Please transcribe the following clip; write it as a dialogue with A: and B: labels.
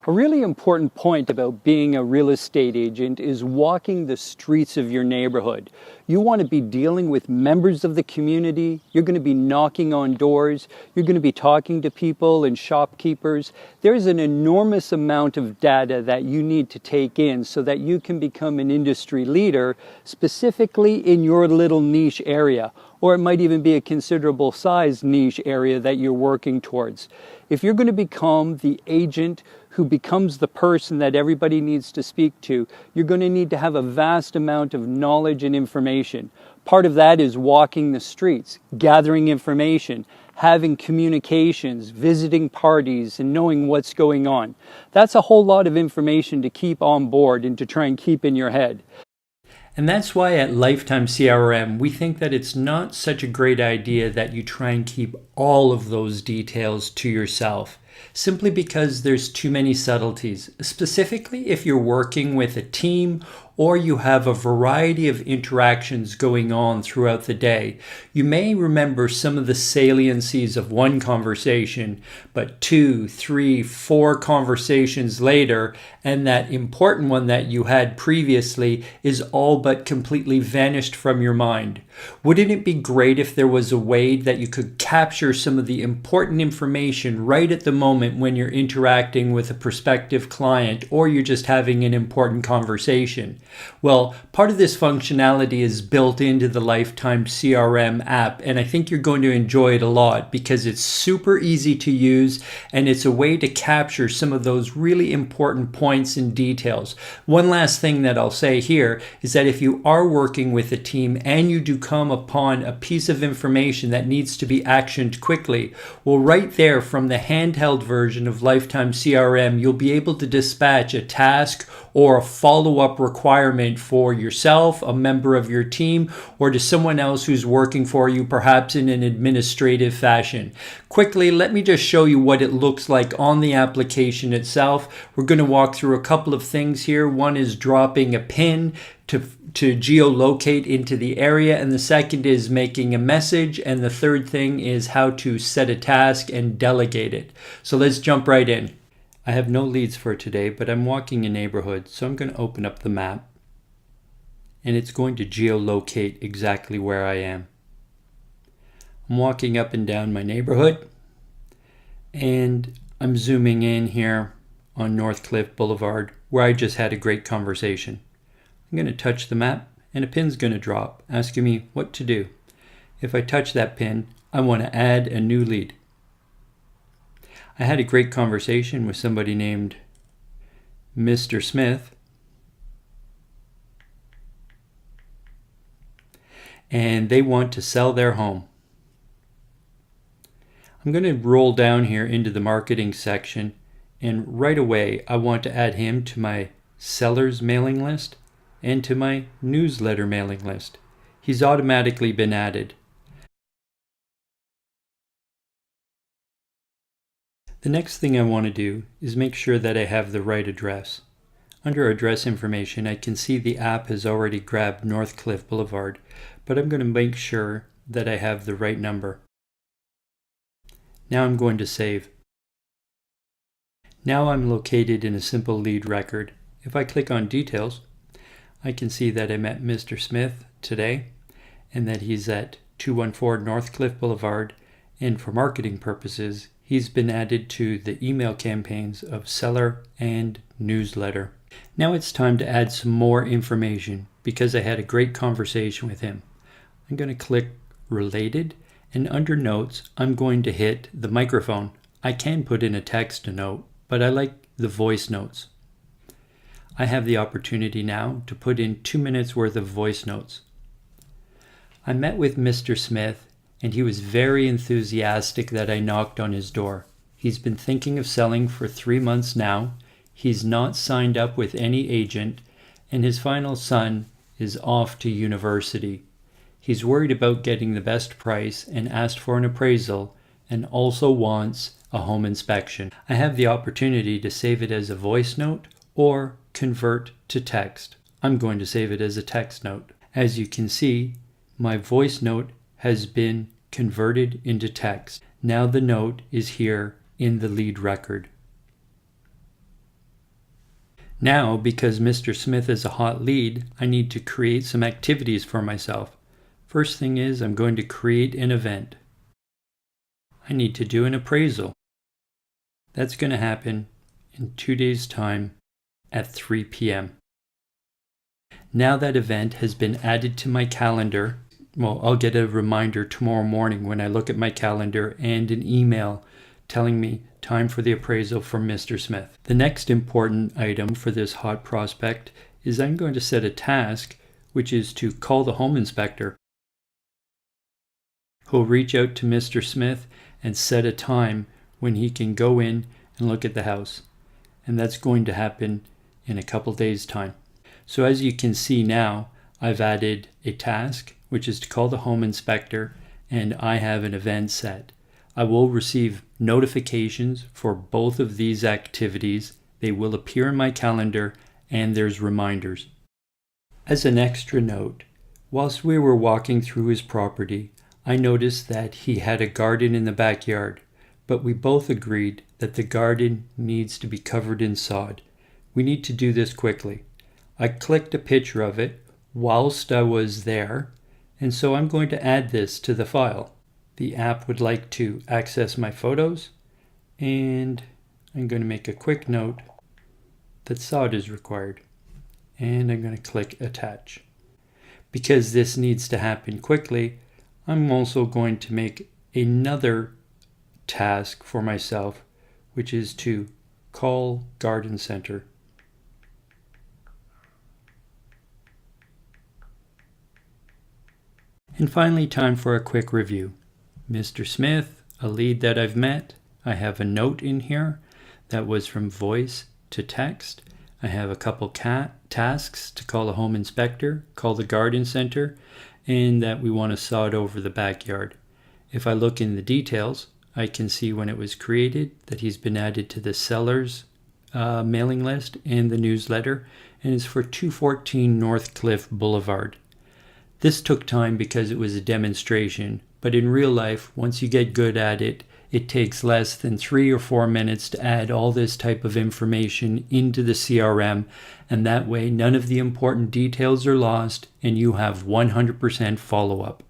A: A really important point about being a real estate agent is walking the streets of your neighborhood. You want to be dealing with members of the community. You're going to be knocking on doors. You're going to be talking to people and shopkeepers. There's an enormous amount of data that you need to take in so that you can become an industry leader, specifically in your little niche area. Or it might even be a considerable size niche area that you're working towards. If you're going to become the agent who becomes the person that everybody needs to speak to, you're going to need to have a vast amount of knowledge and information. Part of that is walking the streets, gathering information, having communications, visiting parties, and knowing what's going on. That's a whole lot of information to keep on board and to try and keep in your head.
B: And that's why at Lifetime CRM, we think that it's not such a great idea that you try and keep all of those details to yourself, simply because there's too many subtleties, specifically if you're working with a team or you have a variety of interactions going on throughout the day. You may remember some of the saliencies of one conversation, but 2, 3, 4 conversations later, and that important one that you had previously is all but completely vanished from your mind. Wouldn't it be great if there was a way that you could capture some of the important information right at the moment when you're interacting with a prospective client or you're just having an important conversation? Well, part of this functionality is built into the Lifetime CRM app, and I think you're going to enjoy it a lot because it's super easy to use and it's a way to capture some of those really important points and details. One last thing that I'll say here is that if you are working with a team and you do come upon a piece of information that needs to be actioned quickly, well, right there from the handheld version of Lifetime CRM, you'll be able to dispatch a task or a follow-up requirement for yourself, a member of your team, or to someone else who's working for you, perhaps in an administrative fashion. Quickly, let me just show you what it looks like on the application itself. We're going to walk through a couple of things here. One is dropping a pin to geolocate into the area, and the second is making a message, and the third thing is how to set a task and delegate it. So let's jump right in. I have no leads for today, but I'm walking a neighborhood, so I'm going to open up the map, and it's going to geolocate exactly where I am. I'm walking up and down my neighborhood, and I'm zooming in here on Northcliffe Boulevard, where I just had a great conversation. I'm going to touch the map, and a pin's going to drop, asking me what to do. If I touch that pin, I want to add a new lead. I had a great conversation with somebody named Mr. Smith, and they want to sell their home. I'm going to roll down here into the marketing section, and right away I want to add him to my seller's mailing list and to my newsletter mailing list. He's automatically been added. The next thing I want to do is make sure that I have the right address. Under address information, I can see the app has already grabbed Northcliffe Boulevard, but I'm going to make sure that I have the right number. Now I'm going to save. Now I'm located in a simple lead record. If I click on details, I can see that I met Mr. Smith today and that he's at 214 Northcliffe Boulevard, and for marketing purposes, he's been added to the email campaigns of seller and newsletter. Now it's time to add some more information because I had a great conversation with him. I'm going to click related, and under notes, I'm going to hit the microphone. I can put in a text note, but I like the voice notes. I have the opportunity now to put in 2 minutes worth of voice notes. I met with Mr. Smith, and he was very enthusiastic that I knocked on his door. He's been thinking of selling for 3 months now. He's not signed up with any agent, and his final son is off to university. He's worried about getting the best price and asked for an appraisal, and also wants a home inspection. I have the opportunity to save it as a voice note or convert to text. I'm going to save it as a text note. As you can see, my voice note has been converted into text. Now the note is here in the lead record. Now, because Mr. Smith is a hot lead, I need to create some activities for myself. First thing is I'm going to create an event. I need to do an appraisal. That's going to happen in 2 days' time at 3 p.m. Now that event has been added to my calendar, well, I'll get a reminder tomorrow morning when I look at my calendar and an email telling me time for the appraisal from Mr. Smith. The next important item for this hot prospect is I'm going to set a task, which is to call the home inspector, who'll reach out to Mr. Smith and set a time when he can go in and look at the house. And that's going to happen in a couple days' time. So as you can see now, I've added a task, which is to call the home inspector, and I have an event set. I will receive notifications for both of these activities. They will appear in my calendar, and there's reminders. As an extra note, whilst we were walking through his property, I noticed that he had a garden in the backyard, but we both agreed that the garden needs to be covered in sod. We need to do this quickly. I clicked a picture of it whilst I was there, and so I'm going to add this to the file. The app would like to access my photos, and I'm going to make a quick note that sod is required, and I'm going to click attach. Because this needs to happen quickly, I'm also going to make another task for myself, which is to call garden center. And finally, time for a quick review. Mr. Smith, a lead that I've met. I have a note in here that was from voice to text. I have a couple tasks to call a home inspector, call the garden center, and that we want to sod over the backyard. If I look in the details, I can see when it was created, that he's been added to the seller's mailing list and the newsletter, and it's for 214 North Cliff Boulevard. This took time because it was a demonstration, but in real life, once you get good at it, it takes less than 3 or 4 minutes to add all this type of information into the CRM, and that way none of the important details are lost and you have 100% follow-up.